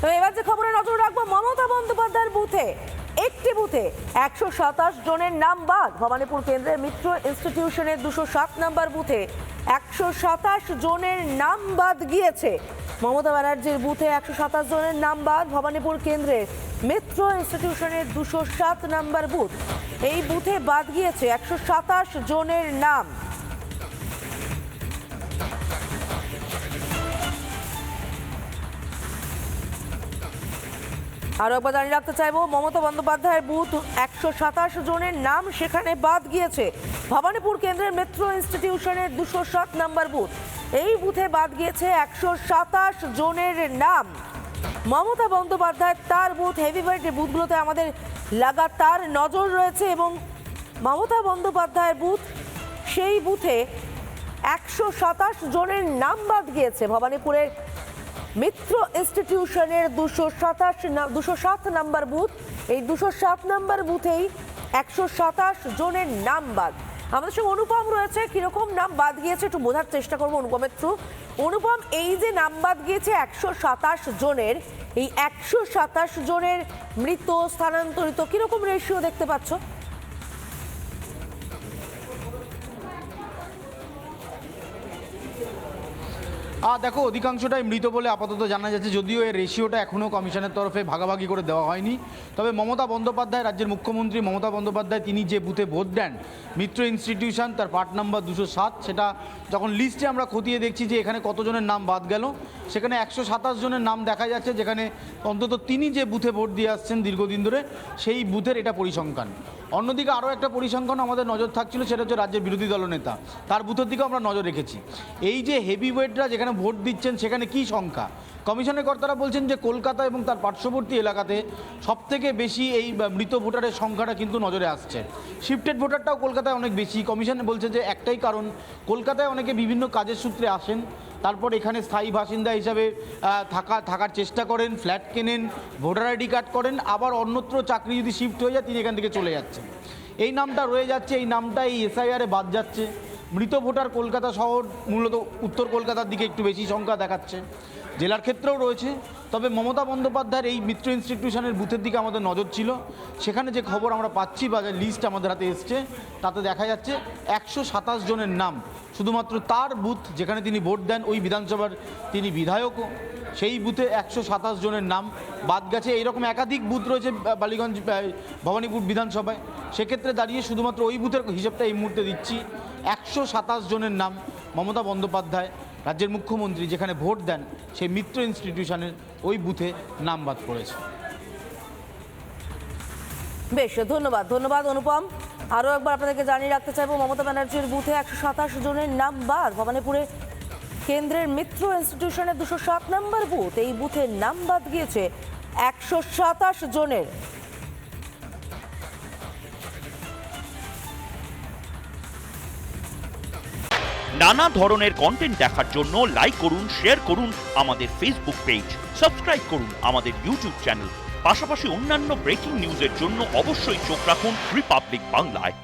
তো এবার যে খবরে নজর রাখবো, মমতা বন্দ্যোপাধ্যায়ের বুথে একটি বুথে 127 জনের নাম বাদ। ভবানীপুর কেন্দ্রের মিত্র ইনস্টিটিউশনের 207 নম্বর বুথে 127 জনের নাম বাদ গিয়েছে। মমতা ব্যানার্জির বুথে 127 জনের নাম বাদ। ভবানীপুর কেন্দ্রের মিত্র ইনস্টিটিউশনের 207 নম্বর বুথ, এই বুথে বাদ গিয়েছে 127 জনের নাম। আরো একবার জানিয়ে রাখতে চাইবো, মমতা বন্দ্যোপাধ্যায়ের বুথ 127 জনের নাম সেখানে বাদ গিয়েছে। ভবানীপুর কেন্দ্রের মেট্রো ইনস্টিটিউশনের 207 নম্বর বুথ, এই বুথে বাদ গিয়েছে 127 জনের নাম। মমতা বন্দ্যোপাধ্যায় তার বুথ হেভিওয়েট বুথগুলোতে আমাদের লাগাতার নজর রয়েছে এবং মমতা বন্দ্যোপাধ্যায়ের বুথ, সেই বুথে 127 জনের নাম বাদ গিয়েছে। ভবানীপুরের মিত্র ইনস্টিটিউশনের 207 নম্বর বুথ, এই 207 নম্বর বুথেই 127 জনের নাম বাদ। আমাদের সঙ্গে অনুপম রয়েছে, কিরকম নাম বাদ গিয়েছে একটু বোঝার চেষ্টা করবো অনুপমের থ্রু। অনুপম, এই যে নাম বাদ গিয়েছে 127 জনের, এই 127 জনের মৃত স্থানান্তরিত কিরকম রেশিও দেখতে পাচ্ছ? দেখো, অধিকাংশটাই মৃত বলে আপাতত জানা যাচ্ছে, যদিও এর রেশিওটা এখনও কমিশনের তরফে ভাগাভাগি করে দেওয়া হয়নি। তবে মমতা বন্দ্যোপাধ্যায়, রাজ্যের মুখ্যমন্ত্রী মমতা বন্দ্যোপাধ্যায়, তিনি যে বুথে ভোট দেন মিত্র ইনস্টিটিউশন, তার পার্ট নাম্বার 207, সেটা যখন লিস্টে আমরা খতিয়ে দেখছি যে এখানে কতজনের নাম বাদ গেল, সেখানে 127 জনের নাম দেখা যাচ্ছে, যেখানে অন্তত তিনি যে বুথে ভোট দিয়ে আসছেন দীর্ঘদিন ধরে, সেই বুথের এটা পরিসংখ্যান। অন্যদিকে আরও একটা পরিসংখ্যান আমাদের নজর থাকছিল, সেটা হচ্ছে রাজ্যের বিরোধী দলনেতা, তার বুথের দিকেও আমরা নজর রেখেছি। এই যে হেভি ওয়েটরা যেখানে ভোট দিচ্ছেন, সেখানে কি সংখ্যা, কমিশনের কর্তারা বলছেন যে কলকাতা এবং তার পার্শ্ববর্তী এলাকাতে সবথেকে বেশি এই মৃত ভোটারের সংখ্যাটা কিন্তু নজরে আসছে। শিফটেড ভোটারটাও কলকাতায় অনেক বেশি। কমিশন বলছে যে একটাই কারণ, কলকাতায় অনেকে বিভিন্ন কাজের সূত্রে আসেন, তারপর এখানে স্থায়ী বাসিন্দা হিসাবে থাকার চেষ্টা করেন, ফ্ল্যাট কেনেন, ভোটার আইডি কার্ড করেন, আবার অন্যত্র চাকরি যদি শিফট হয়ে যায় তিনি এখান থেকে চলে যাচ্ছেন। এই নামটা রয়ে যাচ্ছে, এই নামটা এই এসআইআরে বাদ যাচ্ছে। মৃত ভোটার কলকাতা শহর, মূলত উত্তর কলকাতার দিকে একটু বেশি সংখ্যা দেখাচ্ছে, জেলার ক্ষেত্রেও রয়েছে। তবে মমতা বন্দ্যোপাধ্যায়ের এই মিত্র ইনস্টিটিউশনের বুথের দিকে আমাদের নজর ছিল। সেখানে যে খবর আমরা পাচ্ছি বা যে লিস্ট আমাদের হাতে এসছে, তাতে দেখা যাচ্ছে 127 জনের নাম শুধুমাত্র তার বুথ যেখানে তিনি ভোট দেন, ওই বিধানসভার তিনি বিধায়কও, সেই বুথে 127 জনের নাম বাদ গেছে। এইরকম একাধিক বুথ রয়েছে বালিগঞ্জ ভবানীপুর বিধানসভায়। সেক্ষেত্রে দাঁড়িয়ে শুধুমাত্র ওই বুথের হিসেবটা এই মুহূর্তে দিচ্ছি, 127 জনের নাম মমতা বন্দ্যোপাধ্যায়, রাজ্যের মুখ্যমন্ত্রী, যেখানে ভোট দেন সেই মিত্র ইনস্টিটিউশনের ওই বুথে নাম বাদ পড়েছে। বেশ, ধন্যবাদ অনুপম। আরও একবার আপনাদেরকে জানিয়ে রাখতে চাইবো, মমতা ব্যানার্জির বুথে 127 জনের নাম বাদ। ভবানীপুরে কেন্দ্রের মিত্র ইনস্টিটিউশনের 207 নম্বর বুথ, এই বুথে নাম বাদ গিয়েছে 127 জনের। নানা ধরনের কন্টেন্ট দেখার জন্য লাইক করুন, শেয়ার করুন আমাদের ফেসবুক পেজ, সাবস্ক্রাইব করুন আমাদের ইউটিউব চ্যানেল। পাশাপাশি অন্যান্য ব্রেকিং নিউজের জন্য অবশ্যই চোখ রাখুন রিপাবলিক বাংলায়।